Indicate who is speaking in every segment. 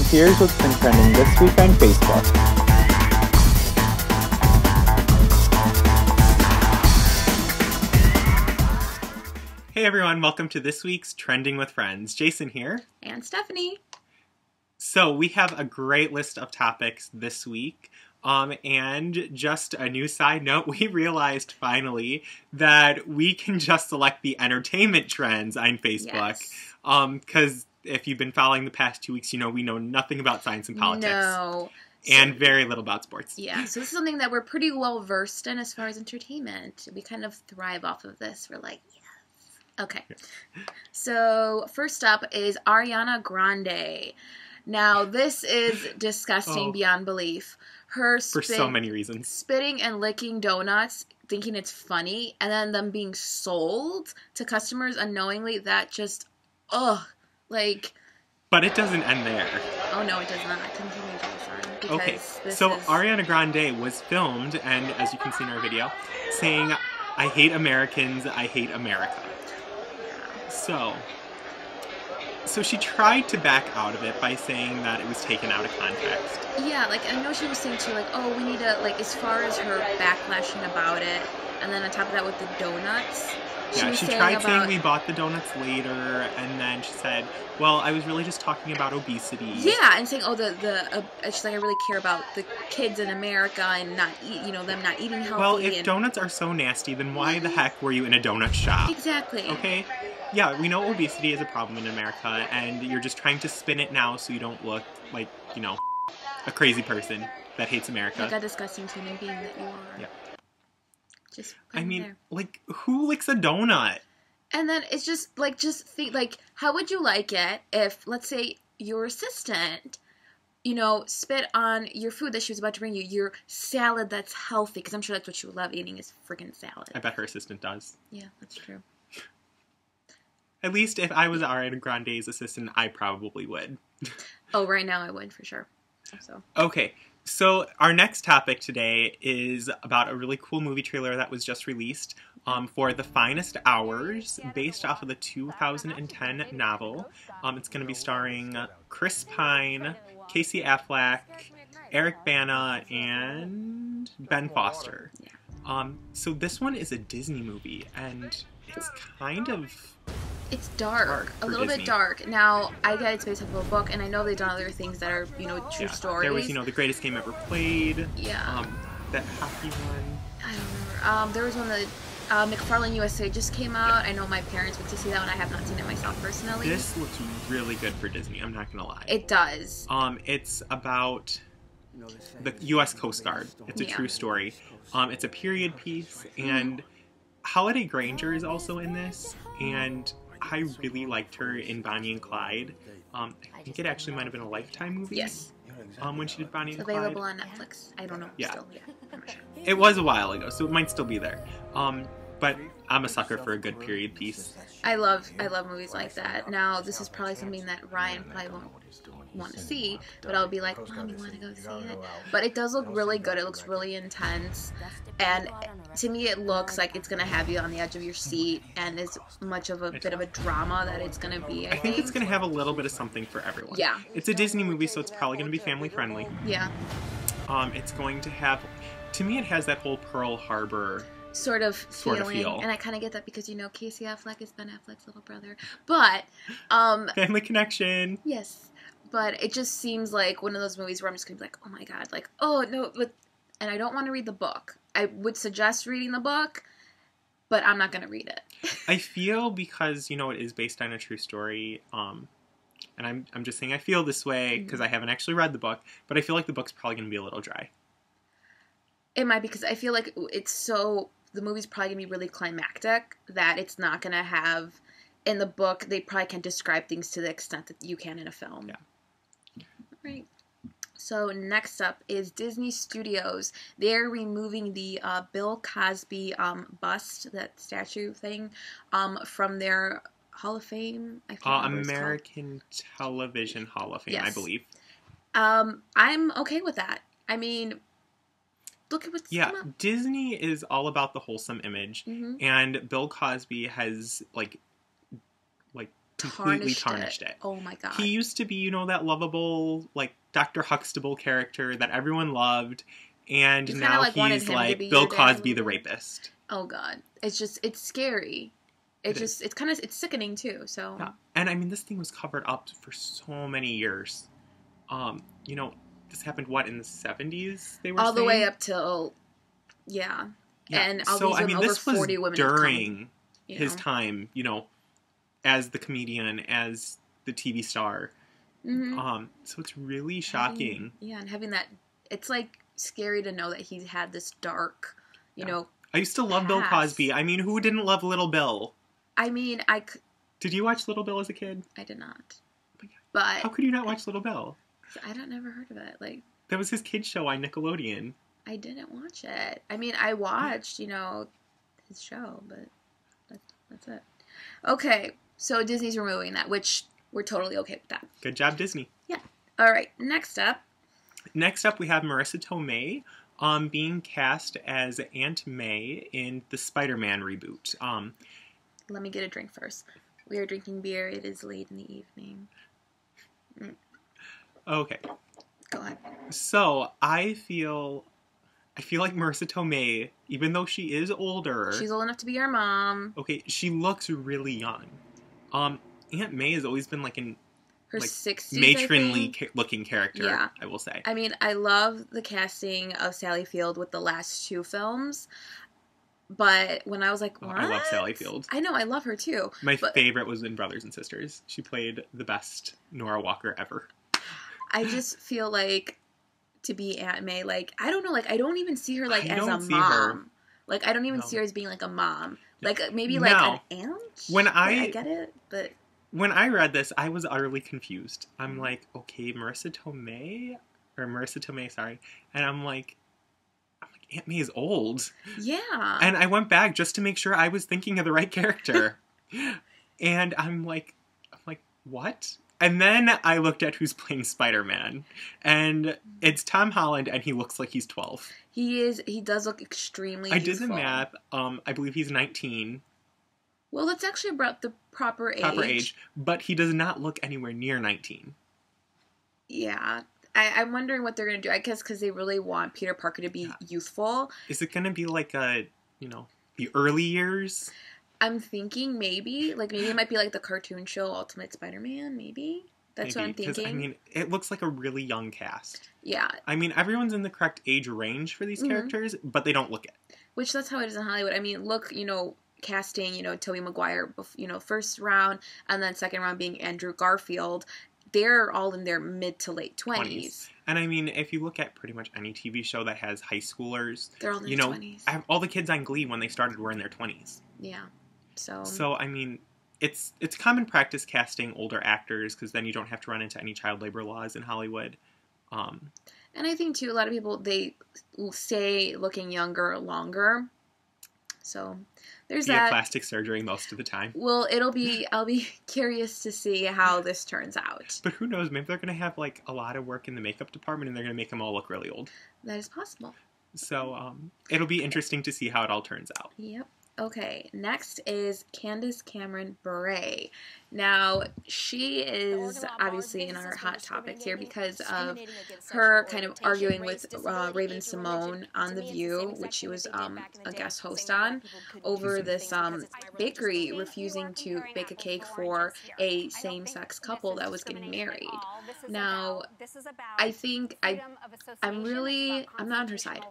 Speaker 1: Here's what's been trending this week on Facebook.
Speaker 2: Hey everyone, welcome to this week's Trending with Friends. Jason here.
Speaker 3: And Stephanie.
Speaker 2: So we have a great list of topics this week. And just a new side note, we realized finally that we can just select the entertainment trends on Facebook. Because if you've been following the past 2 weeks, you know we know nothing about science and politics.
Speaker 3: No.
Speaker 2: And very little about sports.
Speaker 3: Yeah, so this is something that we're pretty well versed in as far as entertainment. We kind of thrive off of this. We're like, yes. Okay. Yeah. So first up is Ariana Grande. Now, this is disgusting beyond belief. Her
Speaker 2: for so many reasons.
Speaker 3: Spitting and licking donuts, thinking it's funny, and then them being sold to customers unknowingly, that just, like...
Speaker 2: But it doesn't end there.
Speaker 3: Oh, no, it does not. Continue, Jason.
Speaker 2: Okay, so Ariana Grande was filmed, and as you can see in our video, saying, "I hate Americans, I hate America." So she tried to back out of it by saying that it was taken out of context.
Speaker 3: Yeah, like, I know she was saying too, like, oh, we need to, like, as far as her backlashing about it, and then on top of that with the donuts.
Speaker 2: She tried saying we bought the donuts later, and then she said, well, I was really just talking about obesity.
Speaker 3: Yeah, and saying, she's like, I really care about the kids in America and not them not eating healthy.
Speaker 2: Well, if donuts are so nasty, then why the heck were you in a donut shop?
Speaker 3: Exactly.
Speaker 2: Okay? Yeah, we know obesity is a problem in America, and you're just trying to spin it now so you don't look like, a crazy person that hates America.
Speaker 3: Like a disgusting human being that you are.
Speaker 2: Yeah.
Speaker 3: Just
Speaker 2: like, who licks a donut?
Speaker 3: And then it's just, like, think, like, how would you like it if, let's say, your assistant, spit on your food that she was about to bring you, your salad that's healthy, because I'm sure that's what she would love eating is freaking salad.
Speaker 2: I bet her assistant does.
Speaker 3: Yeah, that's true.
Speaker 2: At least if I was Ariana Grande's assistant, I probably would.
Speaker 3: Oh, right now I would, for sure. So.
Speaker 2: Okay, so our next topic today is about a really cool movie trailer that was just released for The Finest Hours, based off of the 2010 novel. It's going to be starring Chris Pine, Casey Affleck, Eric Bana, and Ben Foster. So this one is a Disney movie, and it's kind of...
Speaker 3: It's dark. A little bit dark. Now, I get it's based off of a book, and I know they've done other things that are, true stories.
Speaker 2: There was, The Greatest Game Ever Played.
Speaker 3: Yeah.
Speaker 2: That hockey one.
Speaker 3: I don't remember. There was one that McFarlane USA just came out. I know my parents went to see that one. I have not seen it myself personally.
Speaker 2: This looks really good for Disney. I'm not gonna lie.
Speaker 3: It does.
Speaker 2: It's about the U.S. Coast Guard. It's a true story. It's a period piece, and Holiday Granger is also in this, and I really liked her in Bonnie and Clyde. I think it actually might have been a Lifetime movie.
Speaker 3: Yes.
Speaker 2: When she did Bonnie and Clyde.
Speaker 3: Available on Netflix. I don't know.
Speaker 2: Yeah.
Speaker 3: Still, I'm not sure.
Speaker 2: It was a while ago, so it might still be there. But I'm a sucker for a good period piece.
Speaker 3: I love movies like that. Now, this is probably something that Ryan probably want to see, but I'll be like, Mom, you want to go see it? But it does look really good. It looks really intense, and to me it looks like it's going to have you on the edge of your seat, and as much of a bit of a drama that it's going to be, I think
Speaker 2: it's going to have a little bit of something for everyone.
Speaker 3: Yeah.
Speaker 2: It's a Disney movie, so it's probably going to be family friendly.
Speaker 3: Yeah.
Speaker 2: It's going to have, to me it has that whole Pearl Harbor
Speaker 3: sort of feel. And I kind of get that because, Casey Affleck is Ben Affleck's little brother. But,
Speaker 2: family connection.
Speaker 3: Yes. But it just seems like one of those movies where I'm just going to be like, oh my God, like, oh no, and I don't want to read the book. I would suggest reading the book, but I'm not going to read it.
Speaker 2: I feel because, it is based on a true story, and I'm just saying I feel this way because I haven't actually read the book, but I feel like the book's probably going to be a little dry.
Speaker 3: It might, because I feel like the movie's probably going to be really climactic, that it's not going to have, in the book, they probably can't describe things to the extent that you can in a film.
Speaker 2: Yeah.
Speaker 3: Right. So next up is Disney Studios. They're removing the Bill Cosby bust, that statue thing, from their Hall of Fame. I can't remember
Speaker 2: American Television Hall of Fame, yes. I believe.
Speaker 3: I'm okay with that. I mean, look at what's come up.
Speaker 2: Disney is all about the wholesome image, and Bill Cosby has completely tarnished it.
Speaker 3: Oh my God.
Speaker 2: He used to be, that lovable, Dr. Huxtable character that everyone loved, and now he's Bill Cosby the rapist.
Speaker 3: Oh God. It's scary. It's sickening too, so.
Speaker 2: Yeah. And I mean, this thing was covered up for so many years. This happened, in the 70s, they were
Speaker 3: all
Speaker 2: saying?
Speaker 3: the way up till, yeah. And all these women, over 40 women
Speaker 2: during his time, as the comedian, as the TV star. So it's really shocking.
Speaker 3: And having that, it's scary to know that he had this dark,
Speaker 2: I used to love Bill Cosby. I mean, who didn't love Little Bill?
Speaker 3: I mean,
Speaker 2: Did you watch Little Bill as a kid?
Speaker 3: I did not. But
Speaker 2: how could you not watch Little Bill?
Speaker 3: I never heard of it.
Speaker 2: That was his kids show on Nickelodeon.
Speaker 3: I didn't watch it. I mean, I watched, his show, but that's it. Okay, so Disney's removing that, which we're totally okay with that.
Speaker 2: Good job, Disney.
Speaker 3: Yeah. All right, next up,
Speaker 2: we have Marisa Tomei being cast as Aunt May in the SpiderMan reboot.
Speaker 3: Let me get a drink first. We are drinking beer. It is late in the evening.
Speaker 2: Okay.
Speaker 3: Go ahead.
Speaker 2: So, I feel like Marisa Tomei, even though she is older...
Speaker 3: She's old enough to be your mom.
Speaker 2: Okay, she looks really young. Aunt May has always been in...
Speaker 3: Her 60s,
Speaker 2: matronly looking character,
Speaker 3: yeah.
Speaker 2: I will say.
Speaker 3: I mean, I love the casting of Sally Field with the last two films. But when I was like, what?
Speaker 2: I love Sally Field.
Speaker 3: I know, I love her too.
Speaker 2: My favorite was in Brothers and Sisters. She played the best Nora Walker ever.
Speaker 3: I just feel like to be Aunt May, I don't know, I don't even see her as a mom. I don't even see her as being a mom. Maybe an aunt? I get it, but...
Speaker 2: When I read this, I was utterly confused. I'm like, okay, Marisa Tomei, sorry. And I'm like, Aunt May is old.
Speaker 3: Yeah.
Speaker 2: And I went back just to make sure I was thinking of the right character. And I'm like, what? And then I looked at who's playing Spider-Man. And it's Tom Holland, and he looks like he's 12.
Speaker 3: He does look extremely youthful.
Speaker 2: I did the math. I believe he's 19.
Speaker 3: Well, that's actually about the proper age.
Speaker 2: But he does not look anywhere near 19.
Speaker 3: Yeah. I'm wondering what they're going to do. I guess because they really want Peter Parker to be youthful.
Speaker 2: Is it going to be the early years?
Speaker 3: I'm thinking maybe. Maybe it might be the cartoon show Ultimate Spider-Man, maybe. That's what I'm thinking.
Speaker 2: I mean, it looks like a really young cast.
Speaker 3: Yeah.
Speaker 2: I mean, everyone's in the correct age range for these characters, but they don't look it.
Speaker 3: Which, that's how it is in Hollywood. I mean, look, casting, Tobey Maguire, first round, and then second round being Andrew Garfield. They're all in their mid to late 20s.
Speaker 2: And I mean, if you look at pretty much any TV show that has high schoolers,
Speaker 3: they're all in their 20s.
Speaker 2: All the kids on Glee when they started were in their 20s.
Speaker 3: Yeah.
Speaker 2: So I mean, it's common practice casting older actors because then you don't have to run into any child labor laws in Hollywood.
Speaker 3: And I think too, a lot of people, they stay looking younger longer. So there's
Speaker 2: Be a
Speaker 3: that.
Speaker 2: plastic surgery most of the time.
Speaker 3: Well, I'll be curious to see how this turns out.
Speaker 2: But who knows? Maybe they're going to have, like, a lot of work in the makeup department and they're going to make them all look really old.
Speaker 3: That is possible.
Speaker 2: So, it'll be interesting to see how it all turns out.
Speaker 3: Yep. Okay, next is Candace Cameron Bure. Now, she is obviously in our hot topics here because of her kind of arguing with Raven Simone on The View, which she was a guest host on, over this bakery refusing to bake a cake for a same-sex couple that was getting married. Now, I think I'm not on her side.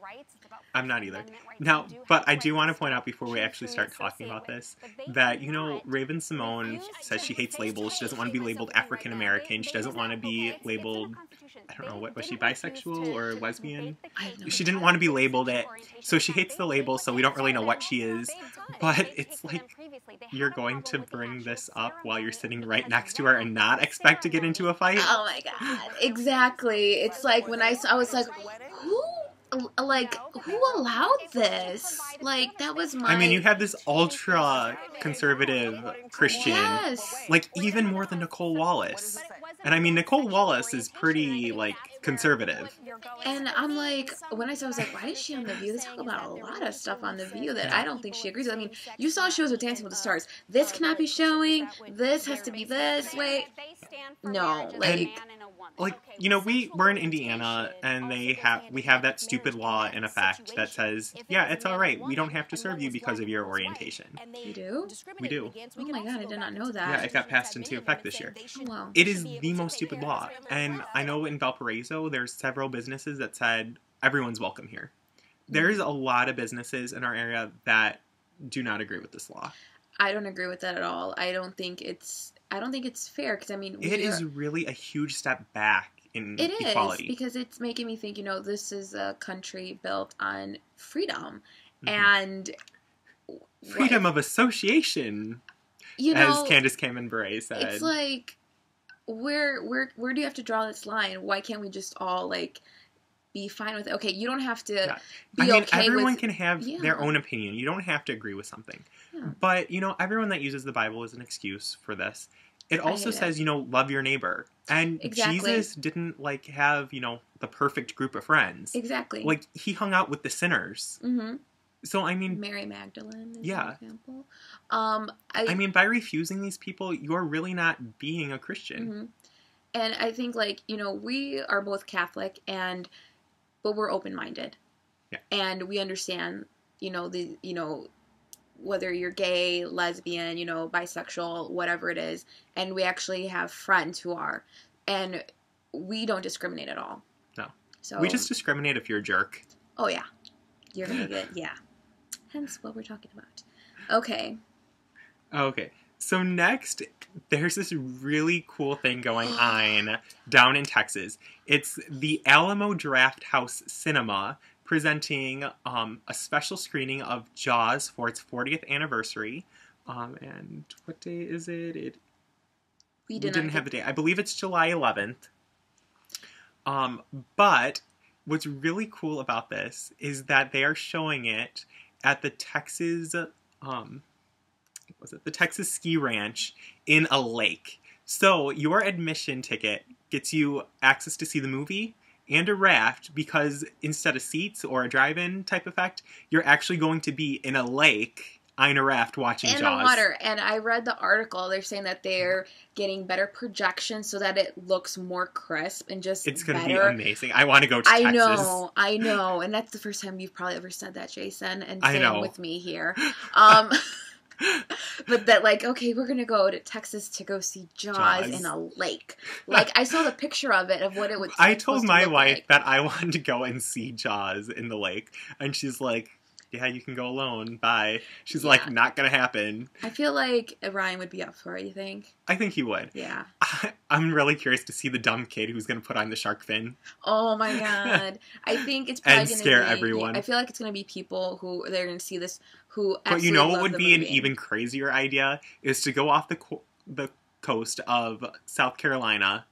Speaker 2: I'm not either. Now, but I do want to point out before we actually start talking about this, that, you know, Raven Simone says she hates labels. She doesn't want to be labeled African American. She doesn't want to be labeled, I don't know, what was she, bisexual or lesbian? She didn't want to be labeled it. So she hates the label, so we don't really know what she is. But it's like, you're going to bring this up while you're sitting right next to her and not expect to get into a fight?
Speaker 3: Oh my god. Exactly. It's like when I was like, who allowed this? Like, that was my...
Speaker 2: I mean, you have this ultra-conservative Christian.
Speaker 3: Yes.
Speaker 2: Like, even more than Nicole Wallace. And I mean, Nicole Wallace is pretty, like, conservative.
Speaker 3: And I'm like, when I saw, I was like, why is she on The View? They talk about a lot of stuff on The View that I don't think she agrees with. I mean, you saw shows with Dancing with the Stars. This cannot be showing. This has to be this way. No,
Speaker 2: like, you know, we're in Indiana, and we have that stupid law in effect that says, yeah, it's all right. We don't have to serve you because of your orientation.
Speaker 3: You do?
Speaker 2: We do.
Speaker 3: Oh my god, I did not know that.
Speaker 2: Yeah, it got passed into effect this year.
Speaker 3: Oh, wow.
Speaker 2: It is the most stupid law. And I know in Valparaiso, there's several businesses that said, everyone's welcome here. There's a lot of businesses in our area that do not agree with this law.
Speaker 3: I don't agree with that at all. I don't think it's fair, because I mean,
Speaker 2: it is really a huge step back in equality.
Speaker 3: It is, because it's making me think, you know, this is a country built on freedom,
Speaker 2: mm-hmm.
Speaker 3: and
Speaker 2: freedom of association,
Speaker 3: you know,
Speaker 2: as Candace Cameron Bure said.
Speaker 3: It's like, where do you have to draw this line? Why can't we just all, like, be fine with it? Okay, you don't have to be okay
Speaker 2: everyone
Speaker 3: with...
Speaker 2: can have their own opinion. You don't have to agree with something. Yeah. But, you know, everyone that uses the Bible is an excuse for this. It also says, you know, love your neighbor. And Jesus didn't, like, have, you know, the perfect group of friends.
Speaker 3: Exactly.
Speaker 2: Like, he hung out with the sinners.
Speaker 3: Mm-hmm.
Speaker 2: So, I mean...
Speaker 3: Mary Magdalene is an example.
Speaker 2: I mean, by refusing these people, you're really not being a Christian.
Speaker 3: Mm-hmm. And I think, like, you know, we are both Catholic, but we're open-minded.
Speaker 2: Yeah.
Speaker 3: And we understand, you know, whether you're gay, lesbian, you know, bisexual, whatever it is. And we actually have friends who are. And we don't discriminate at all.
Speaker 2: No.
Speaker 3: So
Speaker 2: we just discriminate if you're a jerk.
Speaker 3: Oh, yeah. You're going to get, Hence what we're talking about. Okay.
Speaker 2: Okay. So next, there's this really cool thing going on down in Texas. It's the Alamo Roadhouse Cinema presenting a special screening of Jaws for its 40th anniversary. And what day is it? We didn't have the day. I believe it's July 11th. But what's really cool about this is that they are showing it at the Texas... the Texas Ski Ranch in a lake. So your admission ticket gets you access to see the movie and a raft, because instead of seats or a drive-in type effect, you're actually going to be in a lake on a raft watching Jaws.
Speaker 3: In the water. And I read the article. They're saying that they're getting better projection so that it looks more crisp and just
Speaker 2: It's going to be amazing. I want to go to Texas.
Speaker 3: I know. And that's the first time you've probably ever said that, Jason. And
Speaker 2: I know.
Speaker 3: same with me here. But that, like, okay, we're going to go to Texas to go see Jaws in a lake. Like, I saw the picture of it, of what it would
Speaker 2: I told my wife that I wanted to go and see Jaws in the lake. And she's like, yeah, you can go alone. Bye. She's like, not going to happen.
Speaker 3: I feel like Ryan would be up for it, you think?
Speaker 2: I think he would.
Speaker 3: Yeah.
Speaker 2: I'm really curious to see the dumb kid who's going to put on the shark fin.
Speaker 3: Oh my god. I think it's probably
Speaker 2: going to scare everyone.
Speaker 3: I feel like it's going to be people who, they're going to see this, who absolutely
Speaker 2: But you know what would be
Speaker 3: movie.
Speaker 2: An even crazier idea? Is to go off the coast of South Carolina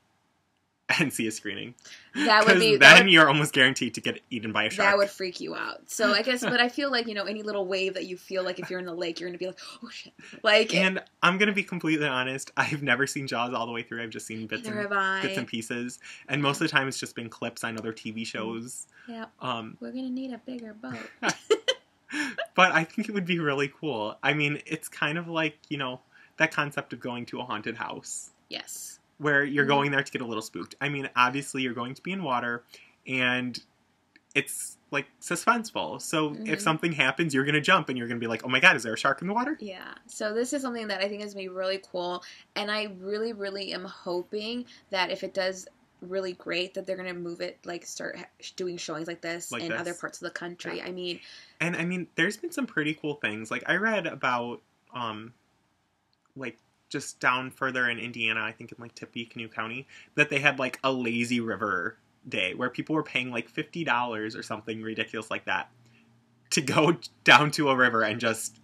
Speaker 2: and see a screening.
Speaker 3: That would be...
Speaker 2: then you're almost guaranteed to get eaten by a shark.
Speaker 3: That would freak you out. So I guess, but I feel like, you know, any little wave that you feel like if you're in the lake, you're going to be like, oh shit. Like,
Speaker 2: and I'm going to be completely honest, I've never seen Jaws all the way through. I've just seen bits and pieces. And most of the time it's just been clips on other TV shows.
Speaker 3: Yeah. We're going to need a bigger boat.
Speaker 2: But I think it would be really cool. I mean, it's kind of like, you know, that concept of going to a haunted house.
Speaker 3: Yes.
Speaker 2: Where you're going there to get a little spooked. I mean, obviously you're going to be in water, and it's, like, suspenseful. So if something happens, you're going to jump, and you're going to be like, oh my god, is there a shark in the water?
Speaker 3: Yeah. So this is something that I think is going to be really cool, and I really, really am hoping that if it does really great, that they're going to move it, like, start doing showings like this in other parts of the country. Yeah. I mean,
Speaker 2: there's been some pretty cool things. Like, I read about, like, just down further in Indiana, I think in like Tippecanoe County, that they had like a lazy river day where people were paying like $50 or something ridiculous like that to go down to a river and just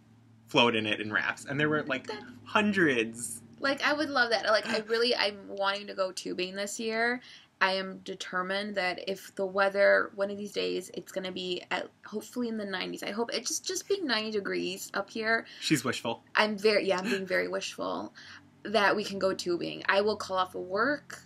Speaker 2: float in it in rafts. And there were like hundreds.
Speaker 3: Like, I would love that. Like, I'm wanting to go tubing this year. I am determined that if the weather, one of these days, it's going to be hopefully in the 90s. I hope it just being 90 degrees up here.
Speaker 2: She's wishful.
Speaker 3: I'm being very wishful that we can go tubing. I will call off of work.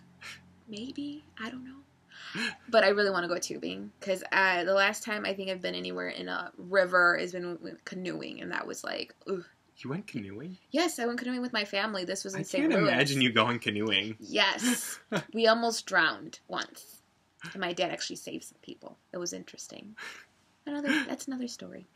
Speaker 3: Maybe. I don't know. But I really want to go tubing because the last time I think I've been anywhere in a river has been canoeing, and that was like, ugh.
Speaker 2: You went canoeing?
Speaker 3: Yes, I went canoeing with my family. This was in St.
Speaker 2: Louis. I
Speaker 3: can't
Speaker 2: imagine you going canoeing.
Speaker 3: Yes. We almost drowned once. And my dad actually saved some people. It was interesting. That's another story.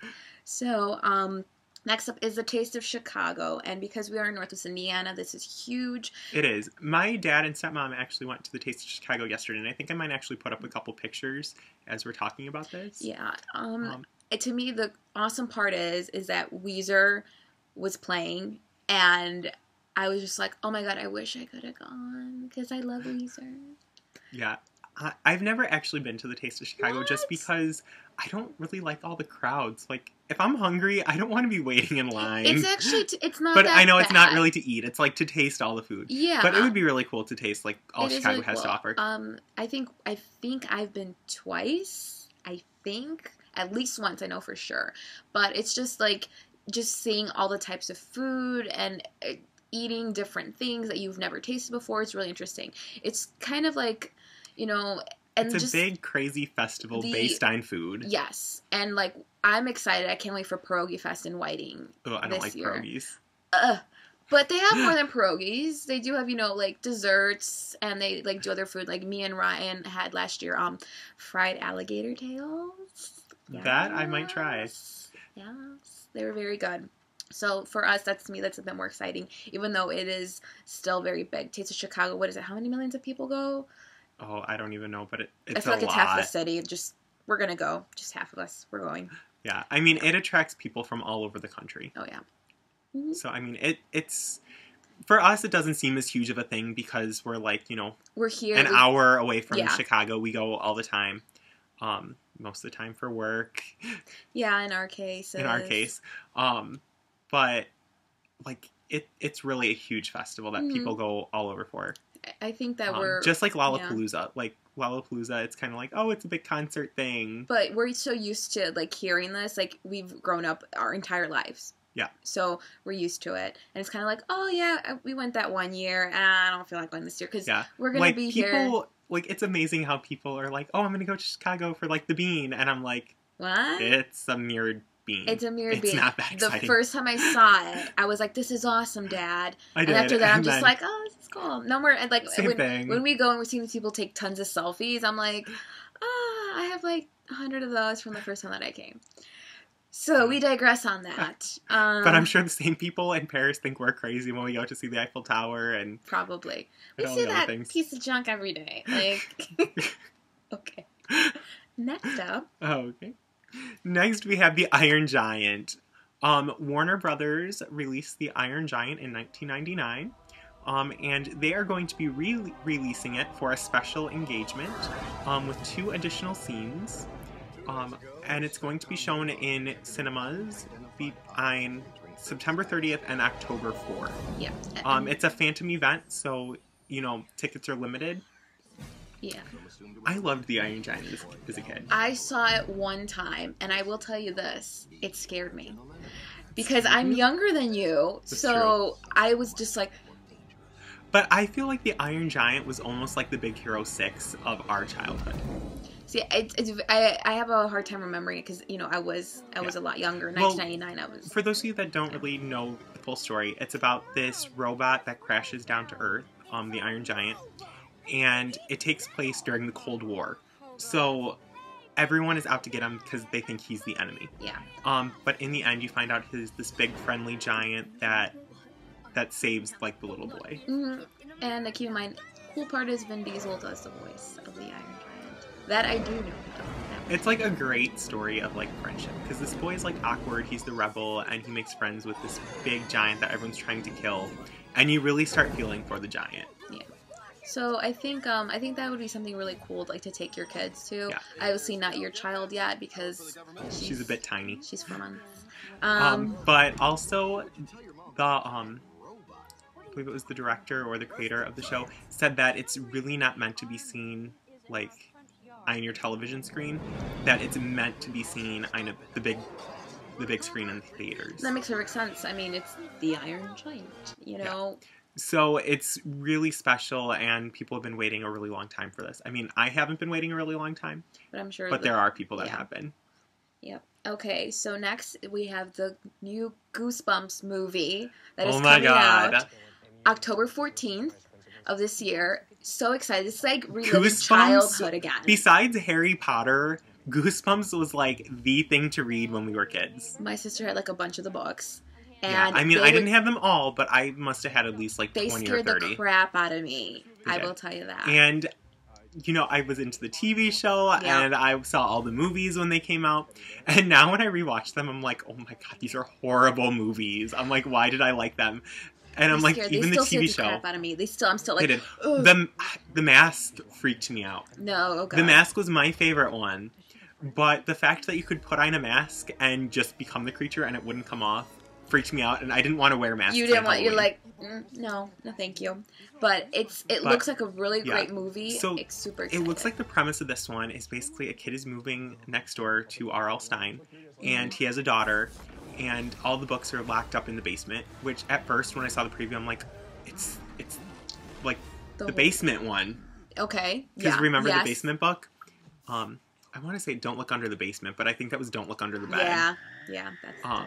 Speaker 3: So, next up is the Taste of Chicago. And because we are in Northwest Indiana, this is huge.
Speaker 2: It is. My dad and stepmom actually went to the Taste of Chicago yesterday. And I think I might actually put up a couple pictures as we're talking about this.
Speaker 3: Yeah. To me, the awesome part is that Weezer was playing, and I was just like, oh my god, I wish I could have gone, because I love Weezer.
Speaker 2: Yeah. I've never actually been to the Taste of Chicago just because I don't really like all the crowds. Like, if I'm hungry, I don't want to be waiting in line.
Speaker 3: It's actually, it's not
Speaker 2: but
Speaker 3: that
Speaker 2: I know
Speaker 3: bad.
Speaker 2: It's not really to eat. It's like to taste all the food.
Speaker 3: Yeah.
Speaker 2: But it would be really cool to taste like all Chicago has to offer.
Speaker 3: I think I've been twice. I think. At least once, I know for sure. But it's just like, just seeing all the types of food and eating different things that you've never tasted before. It's really interesting. It's kind of like, you know... And
Speaker 2: it's a big, crazy festival based on food.
Speaker 3: Yes. And, like, I'm excited. I can't wait for Pierogi Fest in Whiting
Speaker 2: I don't like pierogies.
Speaker 3: But they have more than pierogies. They do have, you know, like, desserts, and they, like, do other food. Like, me and Ryan had last year fried alligator tails. Yes.
Speaker 2: That I might try.
Speaker 3: Yes. They were very good. So for us, that's a bit more exciting, even though it is still very big. Taste of Chicago, what is it? How many millions of people go?
Speaker 2: Oh, I don't even know, but it's a lot.
Speaker 3: I feel like it's half the city. We're going to go. Just half of us. We're going.
Speaker 2: Yeah. I mean, it attracts people from all over the country.
Speaker 3: Oh, yeah. Mm-hmm.
Speaker 2: So, I mean, it's... For us, it doesn't seem as huge of a thing because we're like, you know...
Speaker 3: We're here.
Speaker 2: An hour away from Chicago. We go all the time. Most of the time for work.
Speaker 3: Yeah, in our case.
Speaker 2: But, like, it's really a huge festival that people go all over for.
Speaker 3: I think that we're...
Speaker 2: Just like Lollapalooza. Yeah. Like, Lollapalooza, it's kind of like, oh, it's a big concert thing.
Speaker 3: But we're so used to, like, hearing this. Like, we've grown up our entire lives.
Speaker 2: Yeah.
Speaker 3: So we're used to it. And it's kind of like, oh, yeah, we went that one year, and I don't feel like going this year because we're going to be here.
Speaker 2: Like, it's amazing how people are like, oh, I'm going to go to Chicago for, like, the bean. And I'm like,
Speaker 3: what?
Speaker 2: It's a mirrored bean.
Speaker 3: It's a mirrored bean.
Speaker 2: It's not that exciting.
Speaker 3: The first time I saw it, I was like, this is awesome, Dad.
Speaker 2: I did.
Speaker 3: And after that, I'm just like, oh, this is cool. No more, like,
Speaker 2: Same thing.
Speaker 3: When we go and we're seeing people take tons of selfies, I'm like, I have like 100 of those from the first time that I came. So we digress on that.
Speaker 2: But I'm sure the same people in Paris think we're crazy when we go to see the Eiffel Tower and
Speaker 3: probably we see that piece of junk every day. Like, okay. Next up.
Speaker 2: Oh, okay. Next we have the Iron Giant. Warner Brothers released the Iron Giant in 1999. And they are going to be releasing it for a special engagement with 2 additional scenes. And it's going to be shown in cinemas on September 30th and October 4th.
Speaker 3: Yeah.
Speaker 2: It's a Phantom event, so, you know, tickets are limited.
Speaker 3: Yeah.
Speaker 2: I loved the Iron Giant as a kid.
Speaker 3: I saw it one time, and I will tell you this, it scared me. Because I'm younger than you,
Speaker 2: That's
Speaker 3: so
Speaker 2: true.
Speaker 3: I was just like...
Speaker 2: But I feel like the Iron Giant was almost like the Big Hero 6 of our childhood.
Speaker 3: See, I have a hard time remembering it because, you know, I was a lot younger. In 1999, I was...
Speaker 2: For those of you that don't really know the full story, it's about this robot that crashes down to Earth, the Iron Giant, and it takes place during the Cold War. So everyone is out to get him because they think he's the enemy.
Speaker 3: Yeah.
Speaker 2: But in the end, you find out he's this big friendly giant that saves, like, the little boy.
Speaker 3: Mm-hmm. And keep in mind, cool part is Vin Diesel does the voice of the Iron Giant. That I do know.
Speaker 2: It's like a great story of, like, friendship, because this boy is, like, awkward, he's the rebel, and he makes friends with this big giant that everyone's trying to kill, and you really start feeling for the giant.
Speaker 3: Yeah. So I think that would be something really cool, like, to take your kids to.
Speaker 2: Yeah.
Speaker 3: Obviously not your child yet, because
Speaker 2: she's a bit tiny.
Speaker 3: She's 4 months.
Speaker 2: But also, I believe it was the director or the creator of the show, said that it's really not meant to be seen, like, on your television screen, that it's meant to be seen on the big screen in the theaters.
Speaker 3: That makes perfect sense. I mean, it's the Iron Giant, you know?
Speaker 2: Yeah. So it's really special, and people have been waiting a really long time for this. I mean, I haven't been waiting a really long time,
Speaker 3: but I'm sure.
Speaker 2: But there are people that have been.
Speaker 3: Yep. Okay, so next we have the new Goosebumps movie that is coming out October 14th of this year. So excited. It's like reliving childhood again.
Speaker 2: Besides Harry Potter, Goosebumps was like the thing to read when we were kids.
Speaker 3: My sister had like a bunch of the books. And
Speaker 2: yeah, I mean, I didn't have them all, but I must have had at least like 20 or 30.
Speaker 3: They scared the crap out of me. I will tell you that.
Speaker 2: And, you know, I was into the TV show, and I saw all the movies when they came out. And now when I rewatch them, I'm like, oh my god, these are horrible movies. I'm like, why did I like them? And I'm like, even the TV show.
Speaker 3: Crap out of me. I'm still like,
Speaker 2: the Mask freaked me out.
Speaker 3: No, oh god.
Speaker 2: The Mask was my favorite one, but the fact that you could put on a mask and just become the creature and it wouldn't come off freaked me out, and I didn't want to wear masks.
Speaker 3: You didn't want. You're like, no, thank you. But it looks like a really great movie.
Speaker 2: So
Speaker 3: it's super exciting.
Speaker 2: It looks like the premise of this one is basically a kid is moving next door to R.L. Stein, and he has a daughter. And all the books are locked up in the basement, which at first when I saw the preview, I'm like, it's like the basement one.
Speaker 3: Okay.
Speaker 2: Because remember the basement book? I want to say Don't Look Under the Basement, but I think that was Don't Look Under the Bed.
Speaker 3: Yeah, that's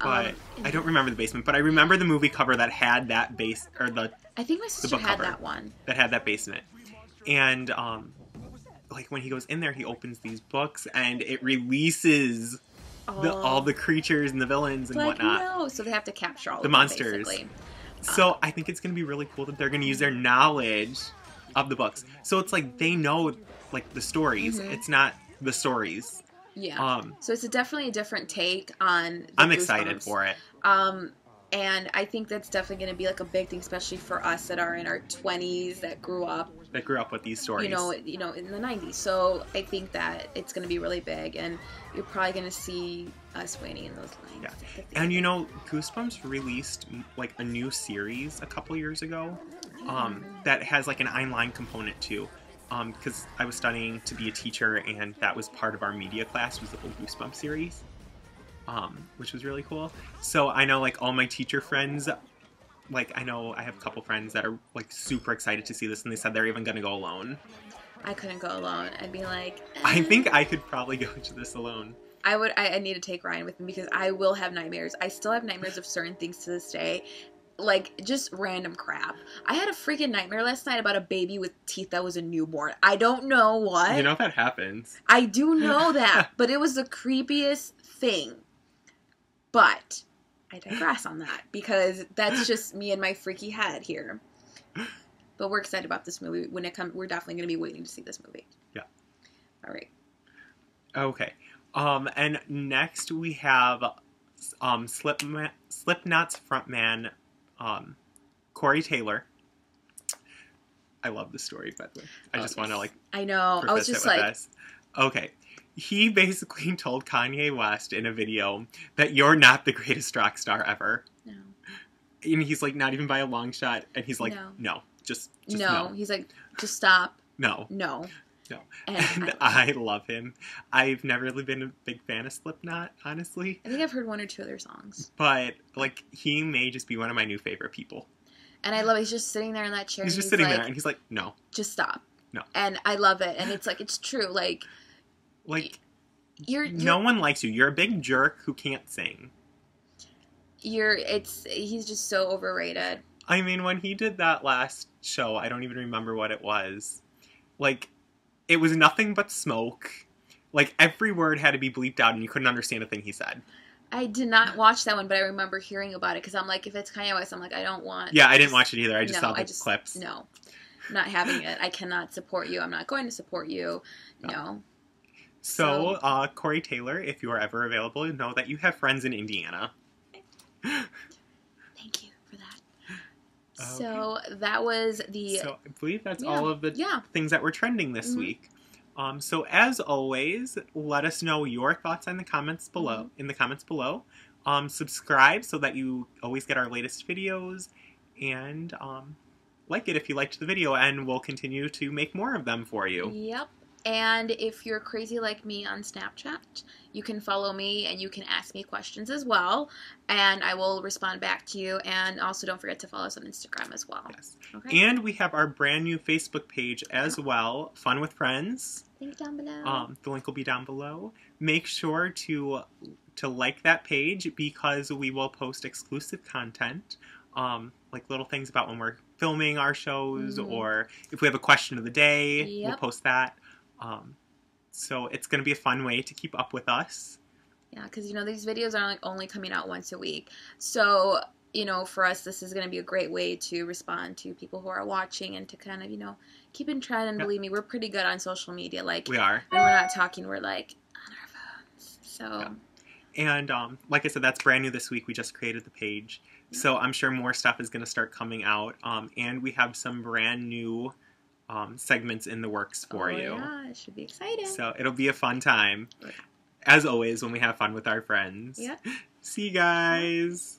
Speaker 2: but I don't remember the basement, but I remember the movie cover that had that I
Speaker 3: think my sister had that one.
Speaker 2: That had that basement. And like when he goes in there, he opens these books and it releases all the creatures and the villains and whatnot.
Speaker 3: No, so they have to capture all
Speaker 2: the monsters.
Speaker 3: Basically.
Speaker 2: So I think it's going to be really cool that they're going to use their knowledge of the books. So it's like they know like the stories. Mm-hmm. It's not the stories.
Speaker 3: Yeah. So it's definitely a different take on.
Speaker 2: I'm excited for it.
Speaker 3: And I think that's definitely going to be like a big thing, especially for us that are in our 20s that grew up
Speaker 2: with these stories.
Speaker 3: You know, in the 90s. So I think that it's going to be really big, and you're probably going to see us waiting in those lines.
Speaker 2: Yeah. And you know, Goosebumps released like a new series a couple years ago that has like an online component too. Because I was studying to be a teacher, and that was part of our media class was the whole Goosebumps series. Which was really cool. So I know like all my teacher friends, like I know I have a couple friends that are like super excited to see this, and they said they're even going to go alone.
Speaker 3: I couldn't go alone. I'd be like,
Speaker 2: I think I could probably go to this alone.
Speaker 3: I need to take Ryan with me because I will have nightmares. I still have nightmares of certain things to this day. Like, just random crap. I had a freaking nightmare last night about a baby with teeth that was a newborn. I don't know what.
Speaker 2: You know that happens.
Speaker 3: I do know that, but it was the creepiest thing. But I digress on that because that's just me and my freaky head here. But we're excited about this movie. When it comes, we're definitely going to be waiting to see this movie.
Speaker 2: Yeah.
Speaker 3: All right.
Speaker 2: Okay. And next we have Slipknot's frontman, Corey Taylor. I love this story, by the way. I just want to like.
Speaker 3: I know. I was just like.
Speaker 2: This. Okay. He basically told Kanye West in a video that you're not the greatest rock star ever.
Speaker 3: No.
Speaker 2: And he's like, not even by a long shot. And he's like, no just
Speaker 3: no. He's like, just stop.
Speaker 2: No.
Speaker 3: No.
Speaker 2: No.
Speaker 3: And
Speaker 2: I love him. I've never really been a big fan of Slipknot, honestly.
Speaker 3: I think I've heard one or two of their songs.
Speaker 2: But, like, he may just be one of my new favorite people.
Speaker 3: And I love it. He's just sitting there in that chair.
Speaker 2: He's just sitting there, and he's like, no.
Speaker 3: Just stop.
Speaker 2: No.
Speaker 3: And I love it. And it's like, it's true. Like,
Speaker 2: no one likes you. You're a big jerk who can't sing.
Speaker 3: He's just so overrated.
Speaker 2: I mean, when he did that last show, I don't even remember what it was. Like, it was nothing but smoke. Like, every word had to be bleeped out, and you couldn't understand a thing he said.
Speaker 3: I did not watch that one, but I remember hearing about it, because I'm like, if it's Kanye West, I'm like, I don't want...
Speaker 2: Yeah, I didn't watch it either. I just saw the clips.
Speaker 3: No. I'm not having it. I cannot support you. I'm not going to support you. No.
Speaker 2: So, Corey Taylor, if you are ever available, know that you have friends in Indiana.
Speaker 3: Thank you for that. Okay. So, that was the...
Speaker 2: So, I believe that's all of the things that were trending this week. So, as always, let us know your thoughts in the comments below. Subscribe so that you always get our latest videos. And like it if you liked the video. And we'll continue to make more of them for you.
Speaker 3: Yep. And if you're crazy like me on Snapchat, you can follow me and you can ask me questions as well. And I will respond back to you. And also don't forget to follow us on Instagram as well.
Speaker 2: Yes.
Speaker 3: Okay.
Speaker 2: And we have our brand new Facebook page as well. Fun with Friends.
Speaker 3: Link down below.
Speaker 2: The link will be down below. Make sure to like that page because we will post exclusive content. Like little things about when we're filming our shows or if we have a question of the day, we'll post that. So it's going to be a fun way to keep up with us.
Speaker 3: Yeah, because, these videos are like only coming out once a week. So, for us, this is going to be a great way to respond to people who are watching and to kind of, keep in trend. And believe me, we're pretty good on social media. Like,
Speaker 2: we are.
Speaker 3: When we're not talking, we're like on our phones. So.
Speaker 2: Yeah. And like I said, that's brand new this week. We just created the page. So I'm sure more stuff is going to start coming out. And we have some brand new segments in the works for you.
Speaker 3: Yeah, it should be exciting.
Speaker 2: So it'll be a fun time. As always, when we have fun with our friends.
Speaker 3: Yep.
Speaker 2: See you guys.